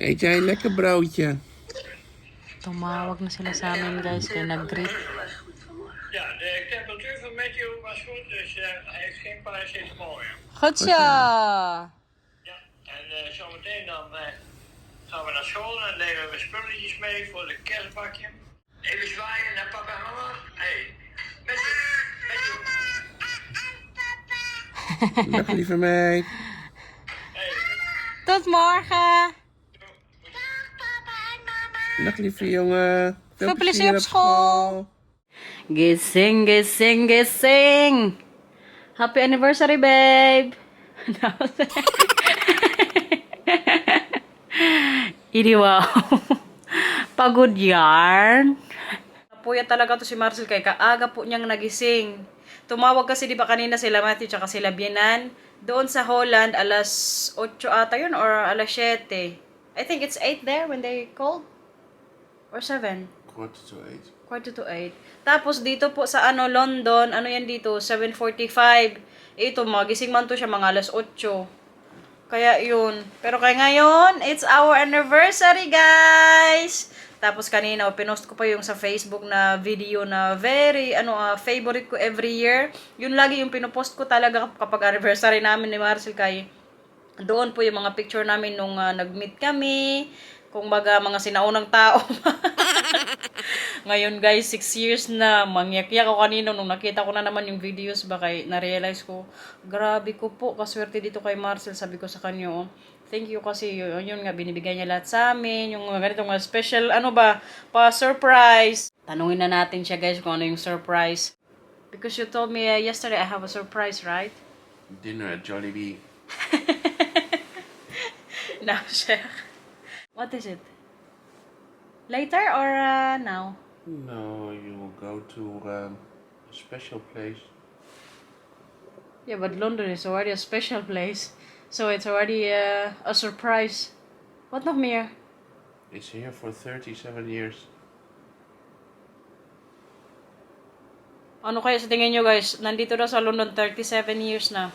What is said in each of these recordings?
Eet jij een lekker broodje? Tumawag na sila sa amin guys, kaya nag-greet. Ja, de temperatuur van Matthew was goed, dus hij heeft geen paracetamol meer. Goed siya! Ja, en zometeen dan gaan we naar school en nemen we spulletjes mee voor de kerstbakje. Even zwaaien naar papa en mama. Hey, Matthew, Matthew. Dag lieve meid. Hey, Tot morgen! Dag lieve jongen. Veel plezier op school. Gising, gising, gising! Happy anniversary, babe! Idi wow. Pagod yarn. Puya talaga to si Marcel kay kaaga po niyang nagising. Tumawag kasi di ba kanina sila Matthew tsaka sila Bienan. Doon sa Holland, alas 8 ata yun or alas 7. I think it's 8 there when they called. Or 7. 7:45. 7:45. Tapos dito po sa London, ano yan dito, 7:45. Ito, magising man to siya mga alas 8. Kaya yun. Pero kaya ngayon, it's our anniversary, guys! Tapos kanina, pinost ko pa yung sa Facebook na video na very, favorite ko every year. Yun lagi yung pinopost ko talaga kapag anniversary namin ni Marcel kay doon po yung mga picture namin nung nag-meet kami. Kung baga, mga sinaunang tao. Ngayon guys, 6 years na. Mangyak-yak ako kanino nung nakita ko na naman yung videos ba kay na-realize ko, grabe ko po, kaswerte dito kay Marcel. Sabi ko sa kanyo, thank you kasi yun nga, binibigay niya lahat sa amin. Yung ganitong mga special, pa-surprise. Tanungin na natin siya guys kung ano yung surprise. Because you told me yesterday I have a surprise, right? Dinner at Jollibee. Now, Sheikh. What is it? Later or now? No, you will go to a special place. Yeah, but London is already a special place. So it's already a surprise. Wat nog meer? It's here for 37 years. Ano kaya sa tingin nyo guys? Nandito daw sa London 37 years na.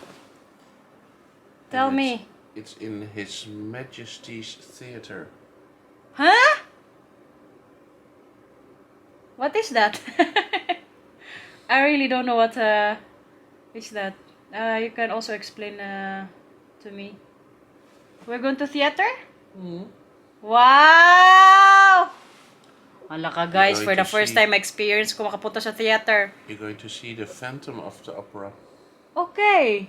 Tell And me. It's in His Majesty's Theatre. Huh? What is that? I really don't know what is that. You can also explain to me. We're going to theater? Wow! Wala ka guys, for the first time experience ko makapunta sa theater. You're going to see the Phantom of the Opera. Okay.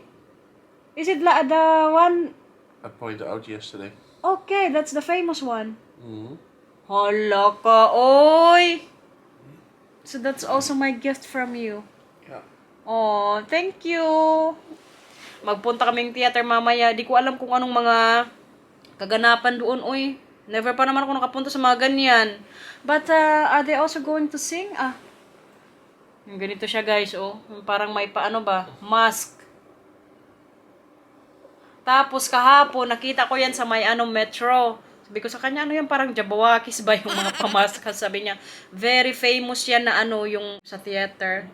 Is it the one? I pointed out yesterday. Okay, that's the famous one. Mm-hmm. Hala ka, oy! So that's also my gift from you. Yeah. Oh, thank you. Magpunta kaming theater mamaya. Di ko alam kung anong mga kaganapan doon, oy. Never pa naman ako nakapunta sa mga ganyan. But are they also going to sing? Yung ganito siya guys, oh. Parang may mask. Tapos kahapon, nakita ko yan sa may metro. Sabi ko sa kanya, yan, parang Jabawakis ba yung mga pamask? Sabi niya, very famous yan na yung sa theater.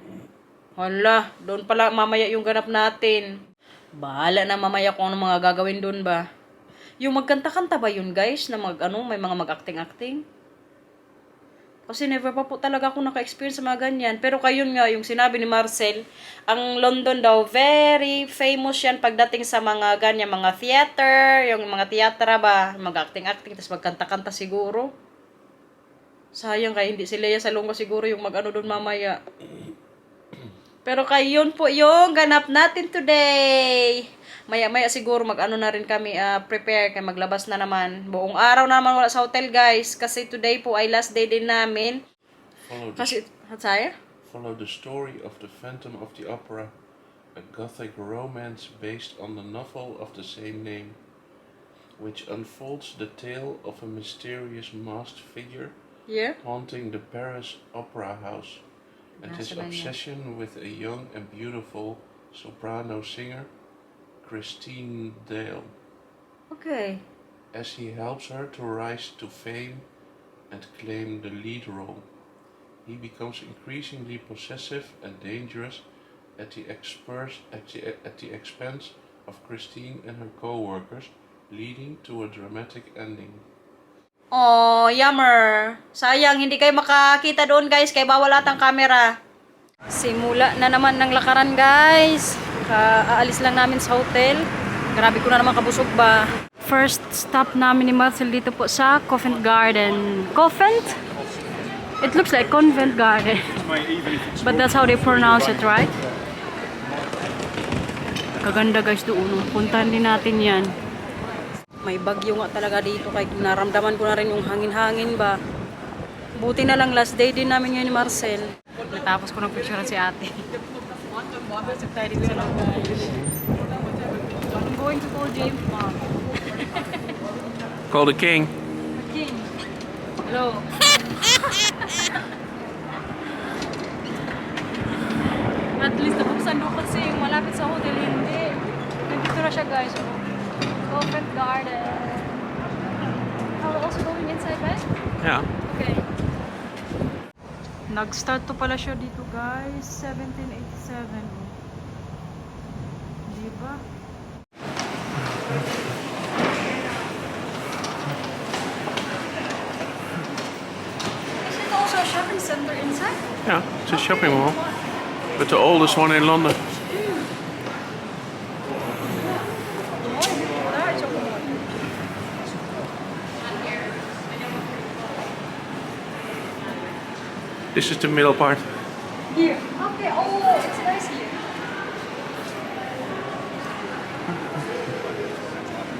Hala, doon pala mamaya yung ganap natin. Bahala na mamaya kung ano mga gagawin doon ba. Yung magkanta-kanta ba yun guys? Na may mga mag-acting-acting? Kasi never pa po talaga ako naka-experience sa mga ganyan. Pero kayon nga, yung sinabi ni Marcel, ang London daw, very famous yan pagdating sa mga ganyan, mga theater, yung mga theatra ba, mag-acting-acting, tapos magkanta-kanta siguro. Sayang kaya hindi si Lea Salonga siguro yung doon mamaya. Pero kayon po yung ganap natin today. Maya-maya siguro na rin kami prepare kaya maglabas na naman. Buong araw naman wala sa hotel guys kasi today po ay last day din namin. Follow the story of the Phantom of the Opera, a gothic romance based on the novel of the same name, which unfolds the tale of a mysterious masked figure haunting the Paris Opera House and his obsession with a young and beautiful soprano singer, Christine Dale. Okay. As he helps her to rise to fame and claim the lead role, he becomes increasingly possessive and dangerous at the expense of Christine and her co-workers, leading to a dramatic ending. Oh, yummer. Sayang, hindi kayo makakita doon guys, kaya bawal atang camera. Simula na naman ng lakaran guys. Aalis lang namin sa hotel. Grabe ko na naman kabusog ba. First stop namin ni Marcel dito po sa Covent Garden. Covent? It looks like Convent Garden. But that's how they pronounce it, right? Kaganda guys doon. Puntahan din natin yan. May bagyo nga talaga dito kaya naramdaman ko na rin yung hangin-hangin ba. Buti na lang last day din namin ngayon ni Marcel. Natapos ko ng picture si ate. Pasok tayo dito sa loob guys. I'm going to call James Mom. Call the king. King. Hello. At least nabuksan doon kasi yung malapit sa hotel. Hindi. Nandito na siya guys. Oh. Covent Garden. Are we also going inside, right? Yeah. Okay. Nag-start to pala siya dito guys. 1787. Diba? Is it also a shopping center inside? Yeah, it's a shopping mall. But the oldest one in London. This is the middle part. Here. Okay, oh, it's nice here.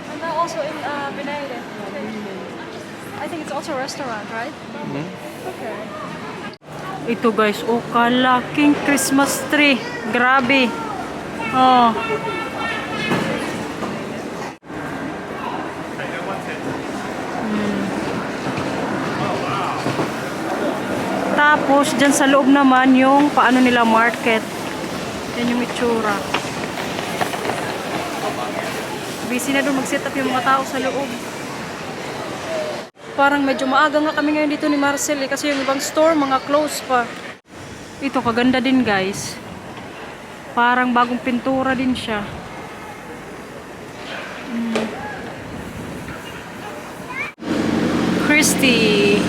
And now also in Benayde. Okay. I think it's also a restaurant, right? Okay. Ito guys, oh, kalaking Christmas tree. Grabe. Oh. Tapos, dyan sa loob naman yung paano nila market. Yan yung itsura. Busy na doon mag-set up yung mga tao sa loob. Parang medyo maaga nga kami ngayon dito ni Marcel eh, kasi yung ibang store, mga close pa. Ito, kaganda din guys. Parang bagong pintura din siya. Christie.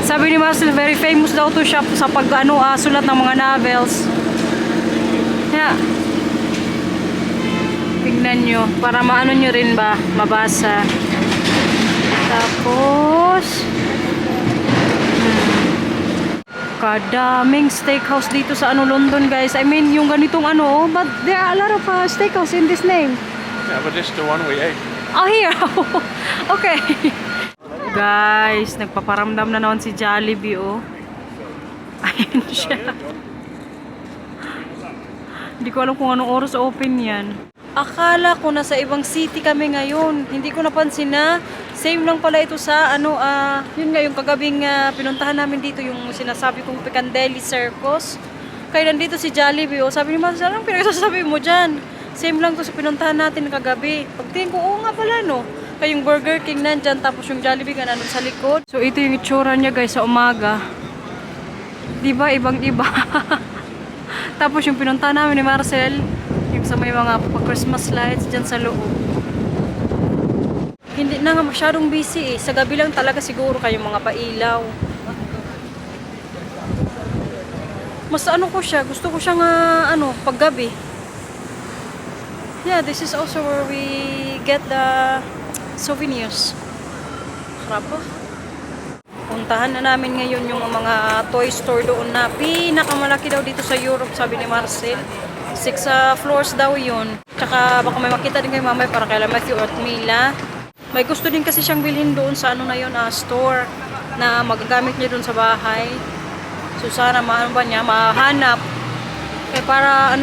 Sabi ni Marcel, very famous daw to shop sa sulat ng mga novels. Yeah. Tignan nyo, para maano nyo rin ba, mabasa. Tapos, kadaming steakhouse dito sa London guys. I mean, yung ganitong but there are a lot of steakhouse in this name. Yeah, but this is the one we ate. Oh, here. Okay. Guys, nagpaparamdam na naman si Jollibee, oh. Ayun siya. Hindi ko alam kung anong oras open yan. Akala ko nasa ibang city kami ngayon. Hindi ko napansin na same lang pala ito sa yun nga yung kagabing pinuntahan namin dito, yung sinasabi kong Piccadilly Circus. Kaya nandito si Jollibee, oh. Sabi ni Marcel, anong pinagsasabi mo dyan? Same lang to sa pinuntahan natin kagabi. Pagtingin ko, oo nga pala, no? Kaya yung Burger King nandyan, tapos yung Jollibee ka nandun sa likod. So, ito yung itsura niya guys sa umaga. Diba? Ibang-iba. Tapos yung pinuntahan namin ni Marcel, yung sa may mga Christmas lights dyan sa loob. Hindi na nga masyadong busy eh. Sa gabi lang talaga siguro kayong mga pailaw. Mas ko siya, gusto ko siyang paggabi. Yeah, this is also where we get the souvenirs. Sarap ba? Puntahan na namin ngayon yung mga toy store doon na pinakamalaki daw dito sa Europe, sabi ni Marcel. 6 floors daw yun. Tsaka baka may makita din kayo mamaya para kay Matthew at Mila. May gusto din kasi siyang bilhin doon sa store na magagamit niya doon sa bahay. So sana mahanap. Eh para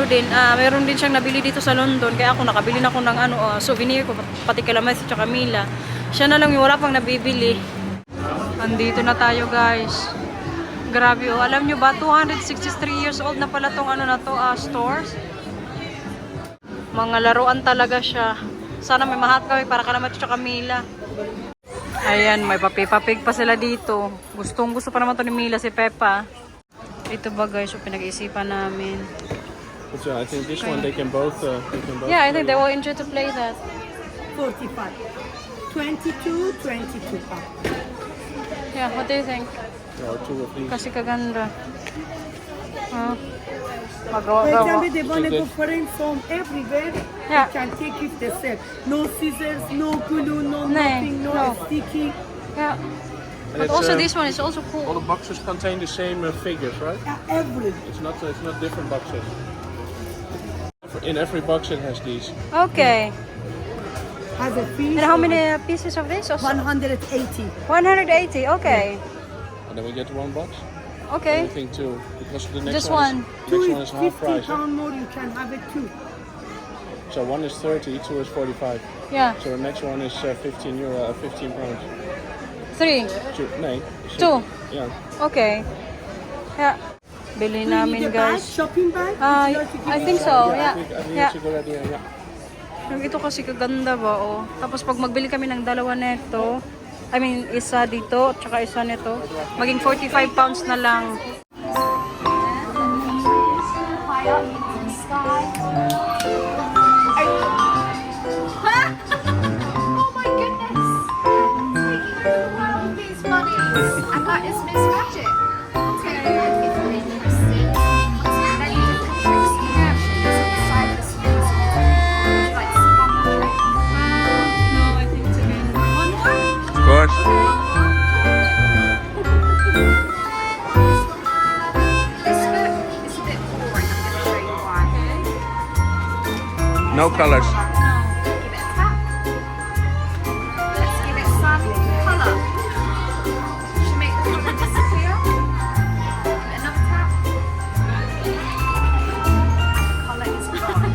meron din siyang nabili dito sa London. Kaya ako nakabili na ako ng souvenir ko, pati kay Matthew tsaka Mila. Siya na lang yung wala pang nabibili. Andito na tayo guys. Grabe alam nyo ba, 263 years old na pala tong stores. Mga laruan talaga siya. Sana may mahat kami para kay Matthew tsaka Mila. Ayan, may papipapig pa sila dito. Gustong gusto pa naman to ni Mila si Peppa. Ito ba guys, yung pinag-iisipan namin. So I think this one they can both Yeah, I think they will enjoy to play that. 45. 22, 22 up. Yeah, what do you think? There are 2 of these. Kasi kaganda. For Magawa-gawa. example, they want to go foreign from everywhere. Yeah. They can take it themselves. No scissors, no glue, no No, nothing, no, no. sticky. Yeah. And But it's, also this one is also all cool. the boxes contain the same figures, right? Everything. It's not different boxes. In every box it has these. Okay. Has a fish. And how many pieces of this? 180. 180. Okay. And then we get 1 box. Okay. Anything 2. Because the next Just one, one. Is, Two next is one is half 50 price. Huh? pound more, you can have it too. So 1 is 30, 2 is 45. Yeah. So the next one is 15 euro, 15 pounds. 3. Nee. 2. Yeah. Okay. Yeah. Bili Do you namin need a bag, guys. shopping bag? Would you like to give I me think a so. bag? Yeah. I think Yeah. it's a good idea. Yeah. Yung ito kasi kaganda ba, oh. Tapos pag magbili kami ng dalawa neto, I mean, isa dito, tsaka isa nito, maging 45 pounds na lang. Oh my goodness! Wow, these bunnies! And that is Miss Magic. Okay, that is really interesting. Many different tricks and reactions inside this musical. Would you like to see one more trick? No, I think it's okay. One more? Of course. This bit is a bit boring. I'm going to show you why. No colors. Give it a tap. Let's give it some colour. Should make the colour disappear. Give it another tap. The colour is gone.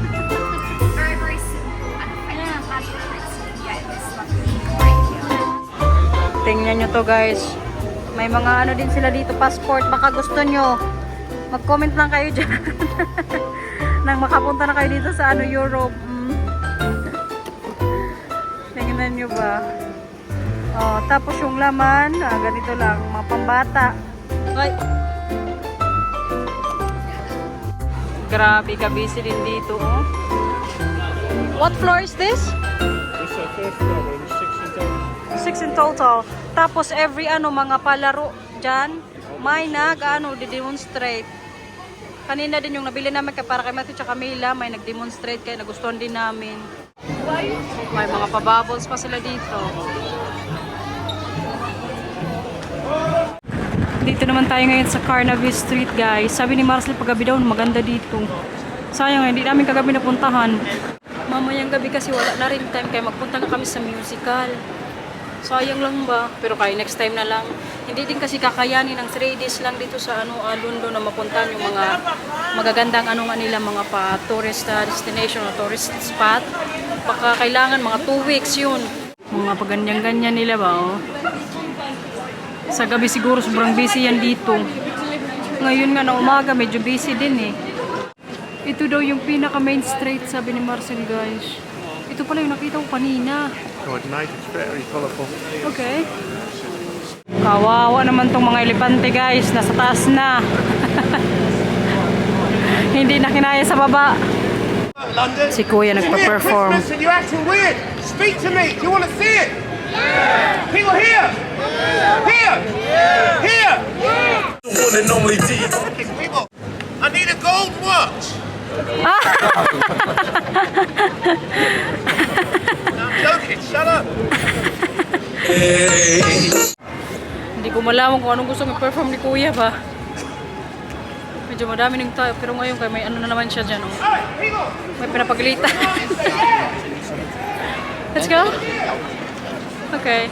Very, very simple and effective magic tricks you can get in this lovely right here. Tingnan nyo to guys. May mga ano din sila dito, passport. Baka gusto nyo. Mag-comment lang kayo dyan. Nang makapunta na kayo dito sa ano, Europe. Tingnan nyo ba? Oh, tapos yung laman, ganito lang, mga pambata. Ay! Grabe, kabisi din dito, oh. What floor is this? It's a first floor, it's 6 16 in total. Tapos every ano, mga palaro dyan, may nag-demonstrate. Kanina din yung nabili namin para kay Matthew at Camila, may nag-demonstrate kaya nagustuhan din namin. May mga pa-bubbles pa sila dito. Dito naman tayo ngayon sa Carnaby Street guys. Sabi ni Marcel paggabi daw maganda dito. Sayang hindi namin kagabi napuntahan. Mamayang gabi kasi wala na rin time kaya magpunta na kami sa musical. Sayang lang ba? Pero kaya next time na lang. Hindi din kasi kakayanin ng 3 days lang dito sa London na mapuntahan yung mga magagandang nila mga pa tourist destination o tourist spot. Baka kailangan mga 2 weeks yun. Mga paganyan-ganyan nila ba oh. Sa gabi siguro sobrang busy yan dito. Ngayon nga na umaga medyo busy din eh. Ito daw yung pinaka main street sabi ni Marcel guys. Ito pala yung nakita ko kanina. So at night it's very colorful. Okay. Kawawa naman tong mga elepante guys. Nasa taas na. Hindi na kinaya sa baba. London. Si Kuya nagpa-perform. Listen, you're acting weird. Speak to me. Do you want to see it? Yeah. People here. Here. Here. One and only D. People, I need a gold watch. I'm joking. Shut up. Hindi ko malaman kung anong gusto mag-perform ni Kuya ba. Medyo madami ng tao pero ngayon kay may ano na naman siya dyan. Oh. Hey, people. May pinapagalitan. Let's go. Okay.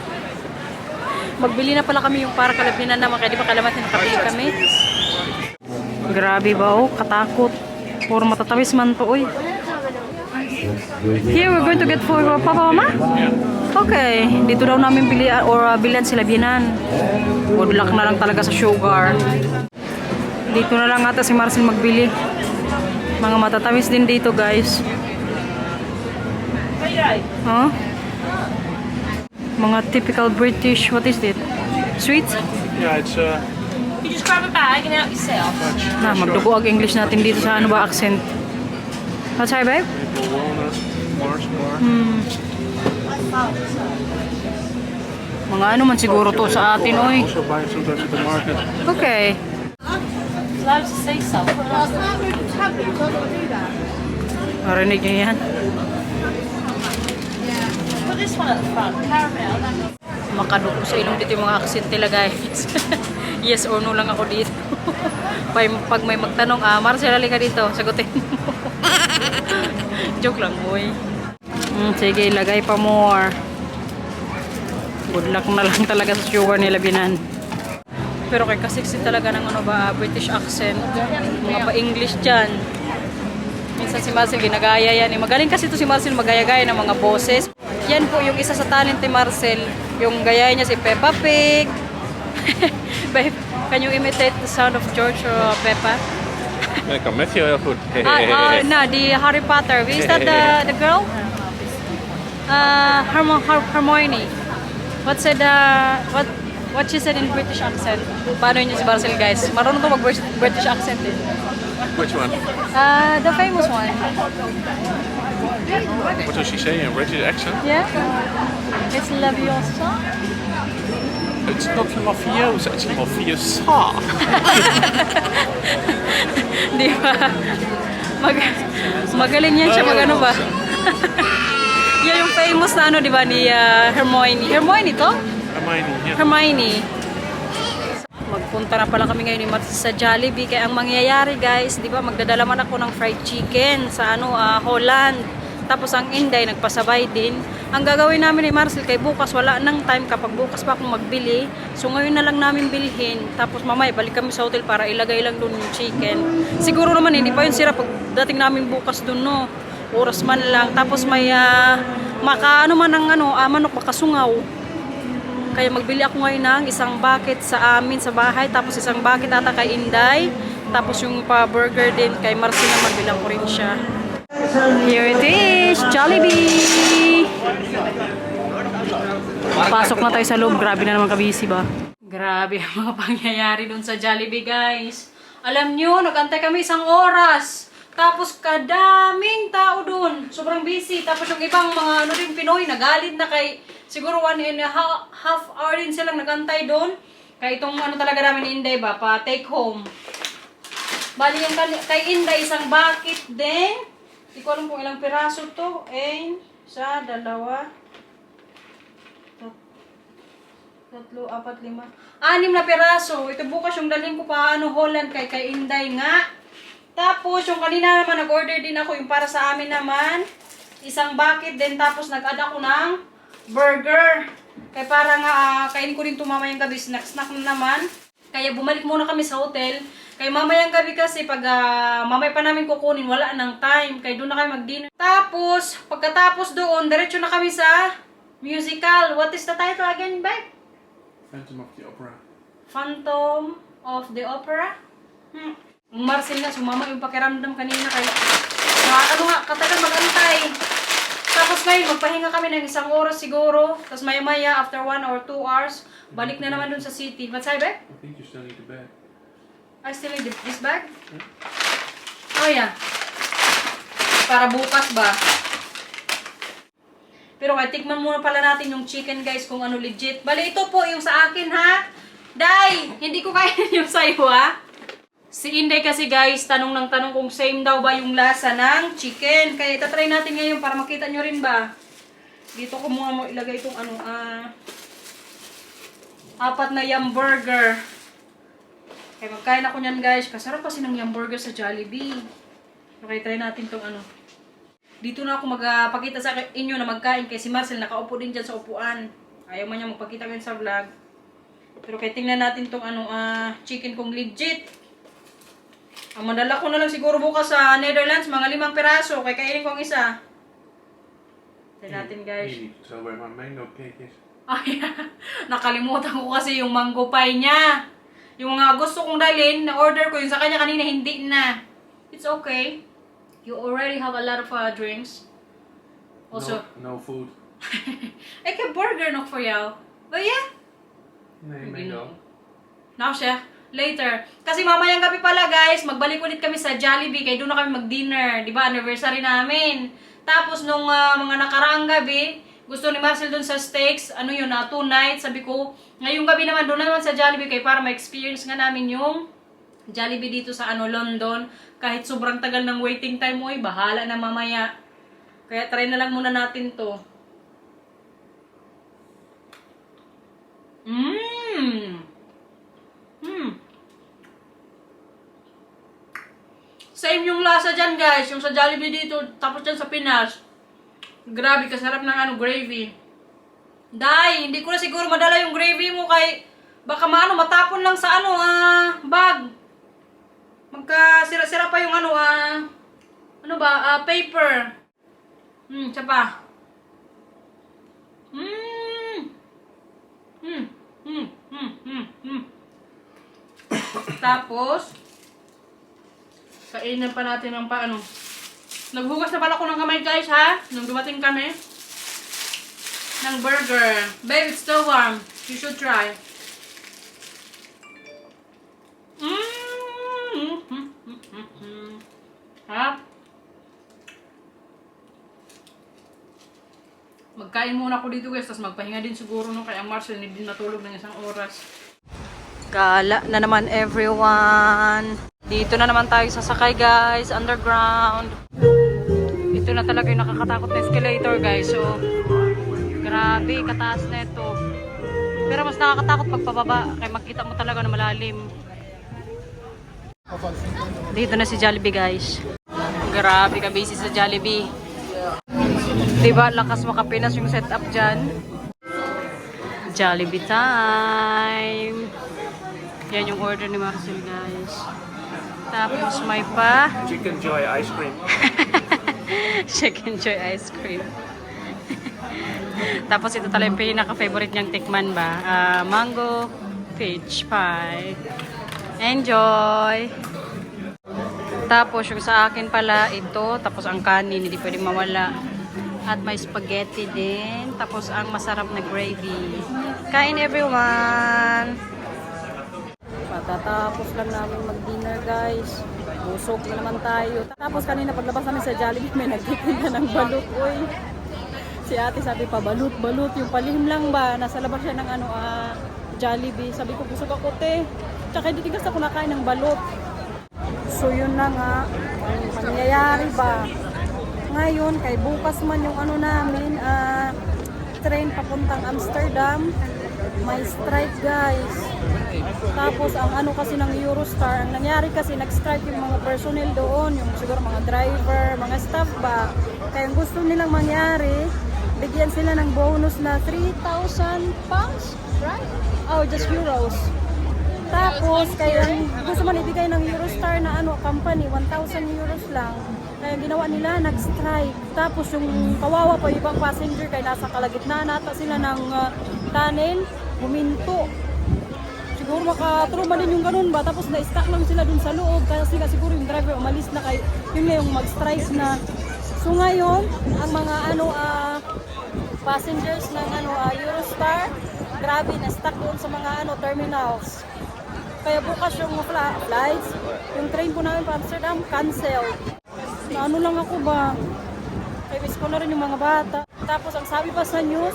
Magbili na pala kami yung para kalabinan naman kaya di ba kalamat na nakabili kami. Grabe ba oh, katakot. Puro matatawis man to oy. Here we're going to get for Papa Mama? Okay. Dito daw namin bili or bilan sila binan. Good luck na lang talaga sa sugar. Dito na lang ata si Marcel magbili. Mga matatamis din dito guys. Huh? Mga typical British, what is it? Sweet? Yeah, it's You just grab a bag and help yourself. Na, magdugo ang English natin dito sa ano ba accent. Let's try babe? maple walnut, Mars bar. Mga ano man siguro to sa atin, oy. Also buy it sometimes at the market. Okay. Allowed to say so. Marinig niyo yan. Put this one at the front. Caramel. Makaduk ko sa ilong dito yung mga accent nila, guys. Yes or no lang ako dito. Pag may magtanong, Marcel, halika dito, sagutin mo. Joke lang, boy. Sige, ilagay pa more. Good luck na lang talaga sa sugar nila, binan. Pero kay kasiksi talaga ng ano ba, British accent. Mga pa-English dyan. Minsan si Marcel ginagaya yan. Magaling kasi ito si Marcel magaya-gaya ng mga boses. Yan po yung isa sa talent ni Marcel. Yung gaya niya si Peppa Pig. Babe, can you imitate the sound of George or Peppa? Ik kan met je heel goed. No, the Harry Potter. Is that the girl? Hermione. What she said in British accent? Paano yun si Marcel, guys? Marunong to mag-British accent eh. Which one? The famous one. What does she say in British accent? Yeah. It's Leviosa. It's not mafiosa, it's mafiosa. Di ba? Magaling yan siya mag-ano ba? Yan yung famous na ano, di ba, ni Hermione. Hermione to? Hermione, yeah. Hermione. Magpunta na pala kami ngayon ni Marcel sa Jollibee. Kaya ang mangyayari, guys, di ba, magdadala man ako ng fried chicken sa Holland. Tapos ang Inday, nagpasabay din. Ang gagawin namin ni Marcel, kay bukas wala nang time kapag bukas pa akong magbili. So ngayon na lang namin bilhin. Tapos mamaya balik kami sa hotel para ilagay lang doon yung chicken. Siguro naman hindi pa yun sira pagdating namin bukas doon, no. Oras man lang. Tapos may manok makasungaw. Kaya magbili ako ngayon ng isang bucket sa amin sa bahay. Tapos isang bucket ata kay Inday. Tapos yung pa-burger din kay Marcel naman, bilang ko rin siya. Here it is, Jollibee! Pasok na tayo sa loob. Grabe na naman kabisi ba? Grabe ang mga pangyayari dun sa Jollibee, guys. Alam nyo, nag-antay kami isang oras. Tapos kadaming tao dun. Sobrang busy. Tapos yung ibang mga Pinoy, nagalit na kay siguro 1.5 hour din silang nag-antay dun. Kaya itong talaga namin ni Inday ba, pa take home. Bali yung kay Inday, isang bucket din. Hindi ko alam kung ilang piraso to. 1, 2, 3, 4, 5. 6, 7, 8 na piraso. Ito bukas yung dalhin ko pa Holland kay Inday nga. Tapos yung kanina naman nag-order din ako yung para sa amin naman. Isang bucket din. Tapos nag-add ako ng burger. Kaya para nga kainin ko rin ito mamayang gabi. Snack na naman. Kaya bumalik muna kami sa hotel. Kaya mamayang gabi kasi pag mamay pa namin kukunin, wala nang time. Kaya doon na kami mag-dinner. Tapos, pagkatapos doon, diretso na kami sa musical. What is the title again, babe? Phantom of the Opera. Phantom of the Opera? Ang Marcel nga, sumama yung pakiramdam kanina. Kaya, katagal mag-antay. Tapos ngayon, magpahinga kami ng isang oras siguro. Tapos maya-maya, after 1 or 2 hours, balik na naman dun sa city. What's that, babe? I think you still need the bag. I still need this bag? Oh, yeah. Para bukas ba? Pero kaya tikman muna pala natin yung chicken, guys, kung ano legit. Bali, ito po yung sa akin, ha? Day! Hindi ko kainin yung sa'yo, ha? Si Inday kasi, guys, tanong ng tanong kung same daw ba yung lasa ng chicken. Kaya itatry natin ngayon para makita nyo rin ba. Dito ko muna ilagay itong 4 na yum burger. Kaya magkain ako niyan, guys. Kasarap kasi ng yum burger sa Jollibee. Okay, try natin itong Dito na ako magpakita sa inyo na magkain. Kasi si Marcel nakaupo din dyan sa upuan. Ayaw man niya magpakita ngayon sa vlog. Pero kaya tingnan natin itong chicken kung legit. Ang madala ko na lang siguro bukas sa Netherlands. Mga 5 piraso. Kaya kainin ko ang isa. Try natin, guys. You need to tell where my mango cake is. Ay, nakalimutan ko kasi yung mango pie niya. Yung mga gusto kong dalhin, na-order ko. Yung sa kanya kanina, hindi na. It's okay. You already have a lot of drinks. Also, No food. I can burger nog voor jou. Wil je? Nee, Hindi mango. Now siya, later. Kasi mamayang gabi pala, guys, magbalik ulit kami sa Jollibee. Kaya doon na kami mag-dinner. Diba? Anniversary namin. Tapos nung mga nakaraang gabi, gusto ni Marcel doon sa steaks, ano yun, 2 nights. Sabi ko, ngayong gabi naman, doon naman sa Jollibee kay para ma-experience nga namin yung Jollibee dito sa London. Kahit sobrang tagal ng waiting time mo, bahala na mamaya. Kaya try na lang muna natin to. Same yung lasa dyan, guys. Yung sa Jollibee dito, tapos dyan sa Pinas. Grabe, kasarap ng gravy. Day, hindi ko na siguro madala yung gravy mo kay baka matapon lang sa bag. Magkasira-sira pa yung paper. Siya pa. Tapos, kainin pa natin ng paano. Naghugas na pala ako ng kamay, guys, ha? Nung dumating kami ng burger. Babe, it's still warm. You should try. Ha? Magkain muna ako dito, guys. Tapos magpahinga din siguro no, kaya ang Marcel hindi din natulog ng 1 oras. Gala na naman, everyone. Dito na naman tayo sasakay, guys. Underground. Ito na talaga yung nakakatakot na escalator, guys. So, grabe, kataas na ito. Pero mas nakakatakot pagpababa. Kaya makita mo talaga na malalim. Dito na si Jollibee, guys. Grabe ka busy sa Jollibee. Diba, lakas makapinas yung setup dyan. Jollibee time. Yan yung order ni Marcel, guys. Tapos may pa Chicken Joy ice cream. Chicken Joy ice cream. Tapos ito talaga yung pinaka-favorite niyang tikman ba? Mango peach pie. Enjoy! Tapos yung sa akin pala ito, tapos ang kanin, hindi pwedeng mawala. At may spaghetti din. Tapos ang masarap na gravy. Kain, everyone! Patatapos lang namin mag-dinner, guys. Busog na naman tayo. Tapos kanina paglabas namin sa Jollibee, may nagtitinda ng balut. Uy, si ate sabi pa, balut. Yung palihim lang ba? Nasa labas siya ng Jollibee. Sabi ko, busog ako, te. Tsaka hindi tigas ako nakain ng balut. So yun na nga, ang pangyayari ba? Ngayon, kay bukas man yung namin, train papuntang Amsterdam. May strike, guys. Tapos ang kasi ng Eurostar, ang nangyari kasi nag-strike yung mga personnel doon, yung siguro mga driver, mga staff ba. Kaya ang gusto nilang mangyari, bigyan sila ng bonus na 3,000 pounds, right? Oh, just euros. Tapos kaya gusto man ibigay ng Eurostar na company, 1,000 euros lang. Kaya ginawa nila, nag-strike. Tapos yung kawawa pa yung ibang passenger, kaya nasa kalagitnaan nata sila ng tunnel, huminto. Siguro makatulong din yung ganun ba? Tapos na-stuck lang sila dun sa loob. Kasi siguro yung driver umalis na kay yun na yung mag-strike na. So ngayon, ang mga passengers ng Eurostar, grabe na-stuck doon sa mga terminals. Kaya bukas yung flights, yung train po namin pa Amsterdam, canceled. Na lang ako ba? Kaya miss ko na rin yung mga bata. Tapos ang sabi pa sa news,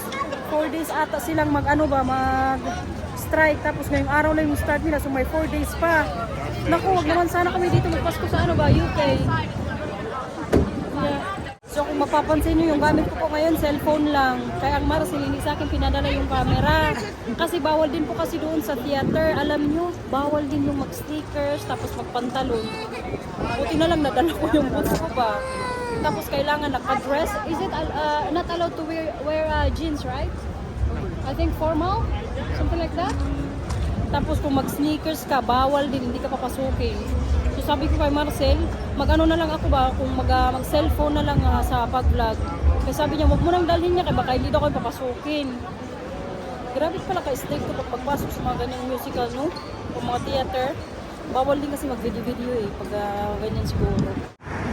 4 days ata silang mag-strike. Tapos ngayong araw na yung start nila, so may 4 days pa. Naku, wag naman sana kami dito magpasko sa UK. Yeah. So kung mapapansin nyo, yung gamit ko po ngayon, cellphone lang. Kaya ang Marcel, hindi sa akin pinadala yung camera. Kasi bawal din po kasi doon sa theater. Alam nyo, bawal din yung mag-sneakers, tapos magpantalon. Buti na lang nadala ko yung boots ko ba. Tapos kailangan naka-dress. Is it not allowed to wear jeans, right? I think formal? Something like that? Tapos kung mag-sneakers ka, bawal din, hindi ka papasukin. So sabi ko kay Marcel, mag-ano na lang ako ba, kung mag-cellphone na lang sa pag-vlog. Kaya sabi niya, wag mo nang dalhin niya, kaya baka hindi daw kayo papasukin. Grabe pala ka-strict ko pag pagpasok sa mga ganyang musical, no? O mga theater. Bawal din kasi mag-video-video pag ganyan siguro.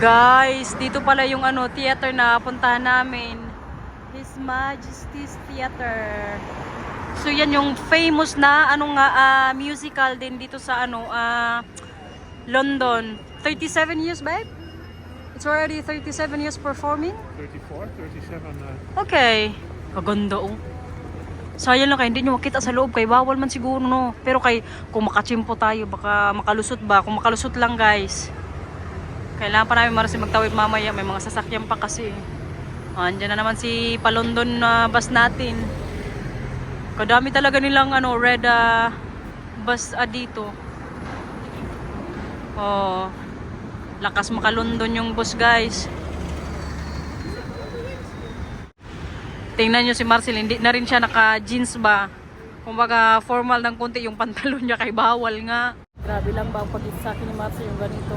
Guys, dito pala yung theater na puntahan namin. His Majesty's Theater. So yan yung famous na musical din dito sa London. 37 years, babe? It's already 37 years performing? 34, 37. Okay. Kaganda oh. Sayang lang kay hindi nyo makita sa loob kay bawal man siguro no. Pero kay kung makachimpo tayo baka makalusot ba. Kung makalusot lang guys. Kailangan pa namin Marcel magtawid mamaya. May mga sasakyan pa kasi. Andiyan na naman si pa-London na bus natin. Kadami talaga nilang ano red bus dito. Oh. Lakas maka-London yung bus guys. Tingnan nyo si Marcel, hindi na rin siya naka-jeans ba. Kumbaga formal ng konti yung pantalon niya kay bawal nga. Grabe lang ba ang pag-gift sa akin ni Marcel yung ganito.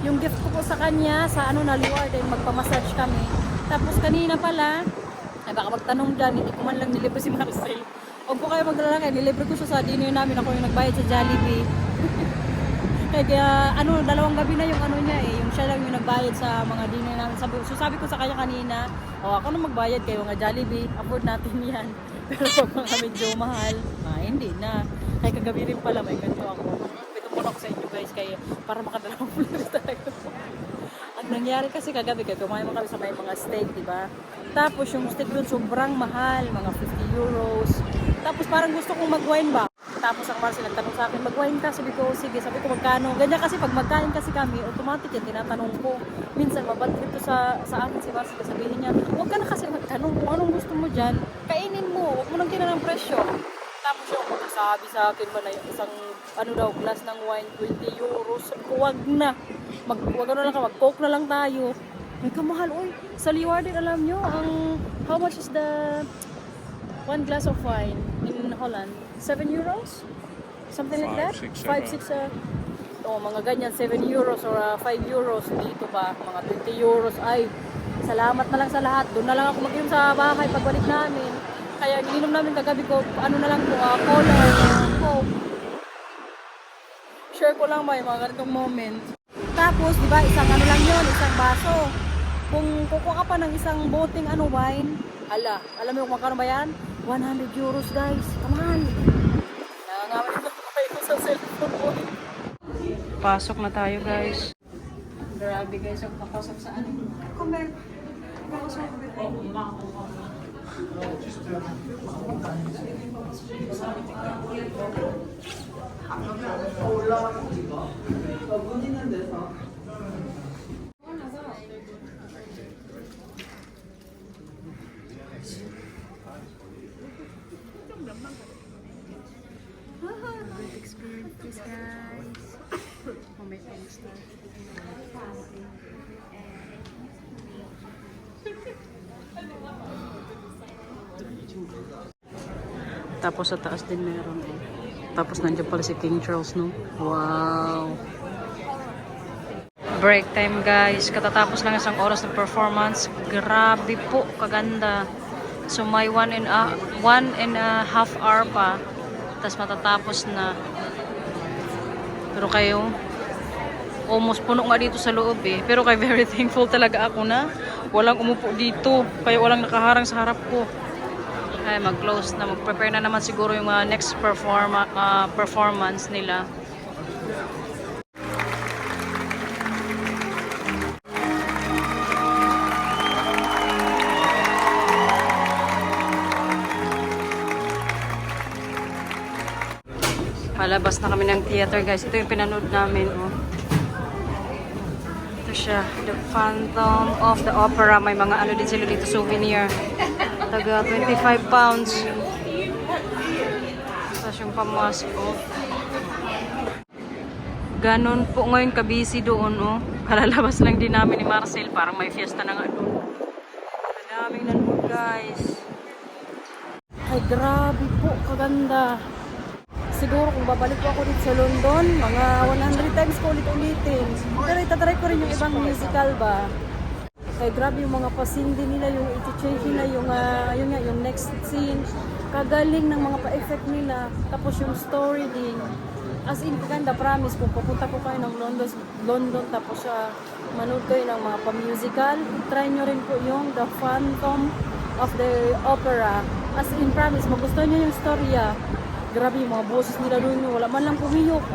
Yung gift ko po sa kanya, sa ano na reward, ay magpa-massage kami. Tapos kanina pala, ay baka magtanong dyan, hindi ko man lang nilibre si Marcel. Huwag po kayo magdala kaya, nilibre ko siya sa dinner namin, ako yung nagbayad sa Jollibee. Kaya ano, dalawang gabi na yung ano niya eh, yung siya lang yung nagbayad sa mga dinner namin. Sabi ko sa kanya kanina, ako na magbayad kayo mga Jollibee, afford natin yan. Pero pag mga medyo mahal, hindi na. Kaya kagabi rin pala, may ganito ako. Pwede muna ako sa inyo guys, kaya para makadalawang flowers talaga. Ang nangyari kasi kagabi, kaya kumain kami sa may mga steak, diba? Tapos yung steak doon sobrang mahal, mga 50 euros. Tapos parang gusto kong mag-wine ba? Tapos ang Marcel nagtanong sa akin, mag-wine ka? Sabi ko, sige. Sabi ko, magkano? Ganyan kasi pag magkain kasi kami, automatic yan, tinatanong ko. Minsan, mabatrip to sa akin si Marcel. Sabihin niya, huwag ka na kasi magtanong kung anong gusto mo dyan. Kainin mo, huwag mo nang tinan ng presyo. Tapos yung magsasabi sa akin ba na yung isang, ano daw, glass ng wine, 20 euros. Sabi ko, huwag na. Huwag ano lang ka, mag-coke na lang tayo. May kamahal, oy. Sa Leeuwarden, alam nyo, how much is the one glass of wine in Holland? 7 euros? Something like that? 5, 6, mga ganyan, 7 euros or 5 euros. Dito ba, mga 20 euros. Ay, salamat na lang sa lahat. Doon na lang ako mag-inom sa bahay pagbalik namin. Kaya ininom namin kagabi ko, ano na lang po, cola, coke. Share ko lang ba yung mga ganitong moment. Tapos, di ba, isang ano lang yun, isang baso. Kung kukuha ka pa ng isang boteng wine, alam mo kung magkano ba yan? 100 euros guys. Come on. Nangangamin na kayo sa cellphone ko. Pasok na tayo guys. Grabe guys, ang papasok sa ano. Comment. Good experience guys. Oh, may poster. Tapos sa taas din meron eh. Tapos nandiyan pala si King Charles, no? Wow! Break time guys. Katatapos lang isang oras ng performance. Grabe po, kaganda. So may 1.5 hour pa. Tapos matatapos na. Pero kayo, almost puno nga dito sa loob eh. Pero kay very thankful talaga ako na walang umupo dito. Kaya walang nakaharang sa harap ko. Ay, mag-close na. Mag-prepare na naman siguro yung next performance nila. Palabas na kami ng theater guys. Ito yung pinanood namin. Oh. Ito siya. The Phantom of the Opera. May mga ano din sila dito, souvenir. Taga 25 pounds. Tapos yung pamasko. Ganon po ngayon kabisi doon. Oh. Kalalabas lang din namin ni Marcel. Parang may fiesta na nga doon. Madaming nanood guys. Ay grabe po. Kaganda. Siguro kung babalik po ako dito sa London, mga 100 times ko ulit-ulitin. Pero itatry ko rin yung ibang musical ba. Kaya grabe yung mga pasindi nila, yung i-change nila, yung next scene. Kagaling ng mga pa-effect nila. Tapos yung story din. As in, ganda, promise, kung pupunta ko kayo ng London tapos manood kayo ng mga pa-musical, try nyo rin po yung The Phantom of the Opera. As in, promise, magustuhan nyo yung storya. Grabe yung mga boses nila doon, wala man lang pumiyok.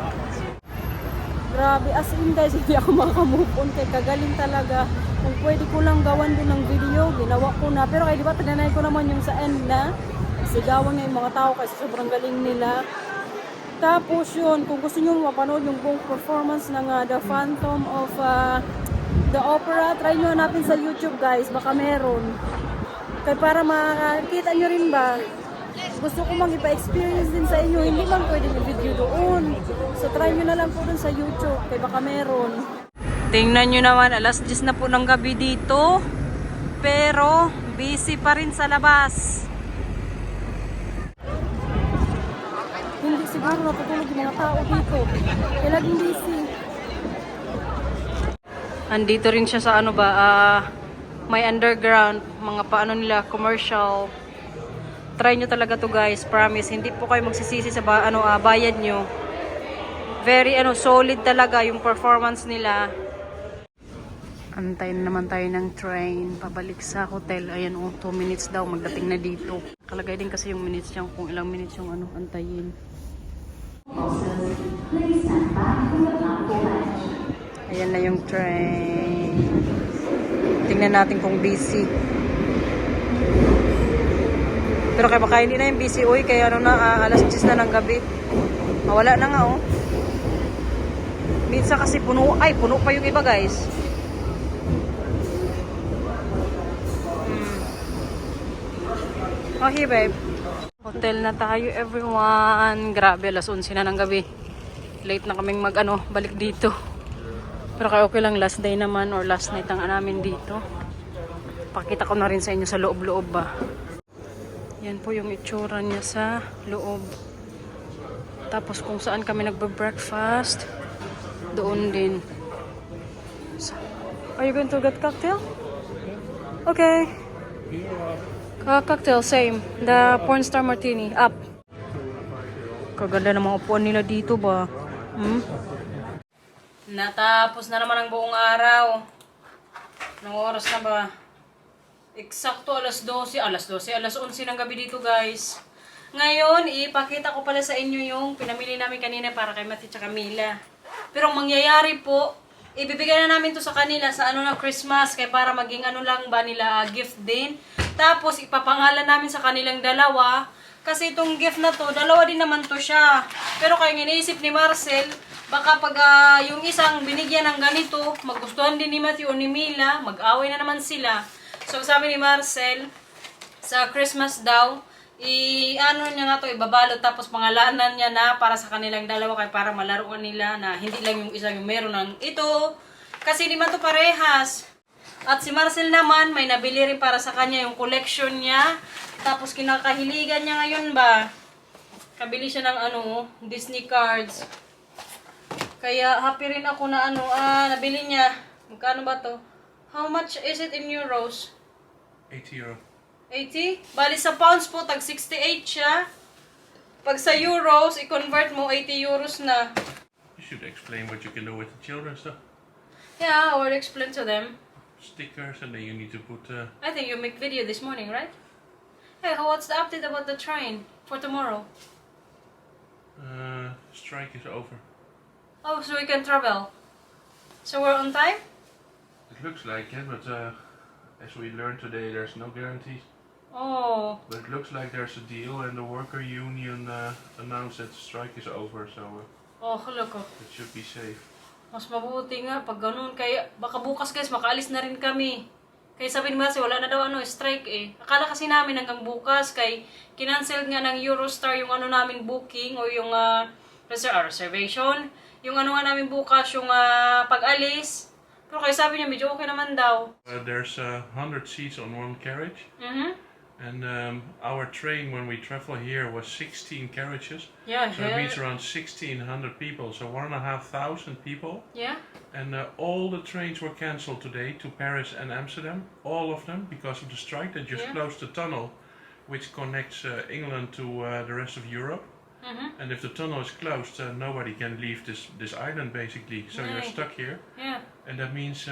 Grabe, as in guys, hindi ako makamove on kay kagaling talaga. Kung pwede ko lang gawan din ng video, ginawa ko na. Pero di ba taganay ko naman yung sa end na sigawan nga yung mga tao kasi sobrang galing nila. Tapos yun, kung gusto nyo mapanood yung buong performance ng The Phantom of the Opera, try nyo hanapin sa YouTube guys, baka meron. Kaya para makakita nyo rin ba, gusto ko mag-ipa-experience din sa inyo, hindi man pwede yung video doon. So try nyo na lang po dun sa YouTube, kaya baka meron. Tingnan nyo naman, alas 10 na po ng gabi dito. Pero, busy pa rin sa labas. Hindi siguro natutulog yung mga tao dito. Kaya laging busy. Andito rin siya sa ano ba, may underground, mga paano nila, commercial. Try nyo talaga to guys, promise. Hindi po kayo magsisisi sa bayad nyo. Very solid talaga yung performance nila. Antayin naman tayo ng train pabalik sa hotel. Ayan 2 minutes daw magdating na dito. Kalagay din kasi yung minutes niya kung ilang minutes yung antayin. Ayan na yung train. Tingnan natin kung busy. Pero kaya baka hindi na yung busy. Uy, kaya alas 10 na ng gabi. Mawala na nga Minsan kasi puno pa yung iba guys. Oh, here babe. Hotel na tayo everyone. Grabe, alas 11 na ng gabi. Late na kaming balik dito. Pero kaya okay lang, last day naman or last night ang namin dito. Pakita ko na rin sa inyo sa loob-loob ba. Yan po yung itsura niya sa loob. Tapos kung saan kami nagbe-breakfast, doon din. So, are you going to get cocktail? Okay. Cocktail, same. The Pornstar Martini. Up. Kaganda ng mga upuan nila dito ba? Natapos na naman ang buong araw. Anong oras na ba? Eksakto alas 11 ng gabi dito guys. Ngayon, ipakita ko pala sa inyo yung pinamili namin kanina para kay Matthew at Camila. Pero ang mangyayari po, ibibigay na namin to sa kanila sa Christmas. Kaya para maging lang ba nila gift din. Tapos ipapangalan namin sa kanilang dalawa. Kasi itong gift na to, dalawa din naman to siya. Pero kaya iniisip ni Marcel, baka pag yung isang binigyan ng ganito, magustuhan din ni Matthew o ni Mila, mag-away na naman sila. So sabi ni Marcel, sa Christmas daw, niya nga to, ibabalot tapos pangalanan niya na para sa kanilang dalawa kaya para malaruan nila na hindi lang yung isang yung meron ng ito. Kasi di man to parehas. At si Marcel naman, may nabili rin para sa kanya yung collection niya. Tapos kinakahiligan niya ngayon ba? Kabili siya ng Disney cards. Kaya happy rin ako na nabili niya. Magkano ba to? How much is it in euros? 80 euro. 80? Bali sa pounds po, tag 68 siya. Pag sa euros, i-convert mo, 80 euros na. You should explain what you can do with the children stuff. Yeah, I will explain to them. Stickers, and then you need to put... I think you make video this morning, right? Hey, what's the update about the train for tomorrow? Strike is over. Oh, so we can travel. So we're on time? It looks like it, but as we learned today, there's no guarantees. Oh. But it looks like there's a deal, and the worker union announced that the strike is over, so Oh, gelukkig. it should be safe. Mas mabuti nga pag ganun. Kaya baka bukas guys, makaalis na rin kami. Kaya sabi ni Masi, wala na daw strike eh. Akala kasi namin hanggang bukas, kay kinancel nga ng Eurostar yung namin booking o yung reservation. Yung nga namin bukas, yung pag-alis. Pero kaya sabi niya, medyo okay naman daw. There's 100 seats on one carriage. And our train, when we travel here, was 16 carriages. Yeah, so it means around 1,600 people, so 1,500 people. Yeah. And all the trains were cancelled today to Paris and Amsterdam, all of them, because of the strike. They just closed the tunnel, which connects England to the rest of Europe. And if the tunnel is closed, nobody can leave this island, basically. So you're stuck here. Yeah. And that means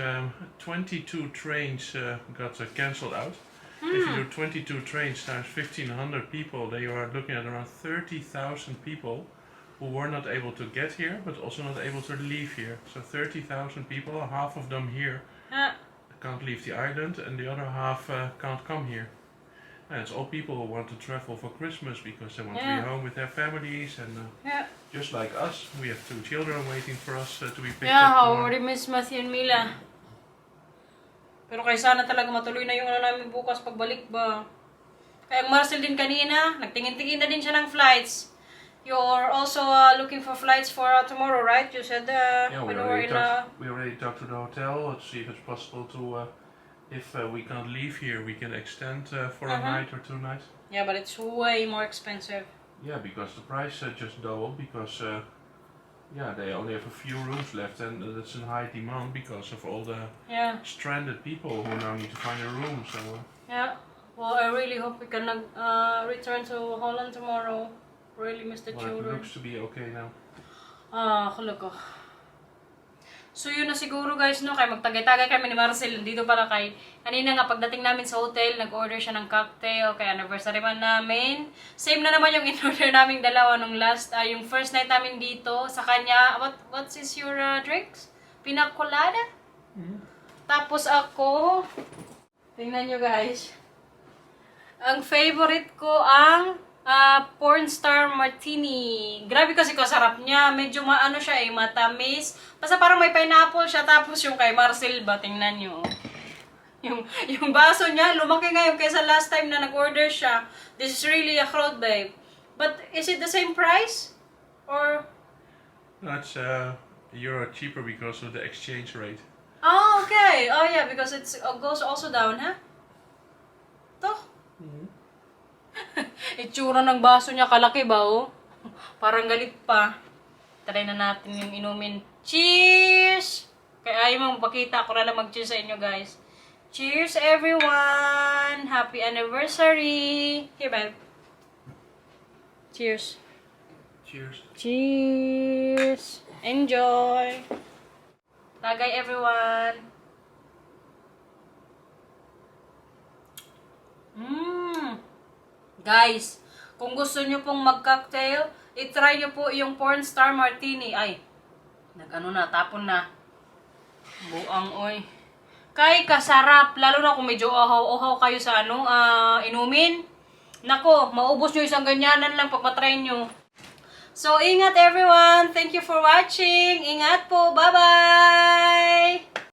22 trains got cancelled out. If you do 22 trains times 1,500 people, then you are looking at around 30,000 people who were not able to get here, but also not able to leave here. So 30,000 people, half of them here, can't leave the island, and the other half can't come here. And it's all people who want to travel for Christmas because they want to be home with their families, and just like us, we have 2 children waiting for us to be picked Yeah, up. I already miss Matthew and Mila. Pero kaya sana talaga matuloy na yung ano namin bukas pagbalik ba. Kaya ang Marcel din kanina, nagtingin-tingin na din siya ng flights. You're also looking for flights for tomorrow, right? You said Yeah, when you were in we already talked to the hotel to see if it's possible to, if we can't leave here, we can extend for a night or 2 nights. Yeah, but it's way more expensive. Yeah, because the price just doubled because yeah, they only have a few rooms left, and that's in high demand because of all the stranded people who now need to find a room. So yeah, well, I really hope we can return to Holland tomorrow. Really miss the it children. looks to be okay now. Kulog ko. So yun na siguro guys, no? Kaya magtagay-tagay kami ni Marcel. Dito pala kay, kanina nga pagdating namin sa hotel, nag-order siya ng cocktail, kaya anniversary man namin. Same na naman yung in-order naming dalawa nung last, yung first night namin dito. Sa kanya, what is your drinks? Pina colada? Tapos ako, tingnan nyo guys. Ang favorite ko ang Porn Star Martini. Grabe kasi kasarap niya. Medyo maano siya matamis. Basta parang may pineapple siya. Tapos yung kay Marcel ba, tingnan nyo. Yung baso niya, lumaki ngayon kaysa last time na nag-order siya. This is really a crowd, babe. But is it the same price? Or? No, it's euro cheaper because of the exchange rate. Oh, okay. Oh, yeah, because it goes also down, ha? To? Itsura ng baso niya, kalaki ba, oh? Parang galit pa. Try na natin yung inumin. Cheers! Kaya ayaw mong pakita, ako na lang mag-cheers sa inyo, guys. Cheers, everyone! Happy anniversary! Here, babe. Cheers. Cheers. Cheers! Enjoy! Tagay, everyone! Guys, kung gusto nyo pong mag-cocktail, i-try nyo po yung Porn Star Martini. Ay, tapon na. Buang, oy. Kay kasarap, lalo na kung medyo uhaw-uhaw kayo sa inumin. Nako, maubos nyo isang ganyanan lang pag matry nyo. So, ingat everyone. Thank you for watching. Ingat po. Bye-bye!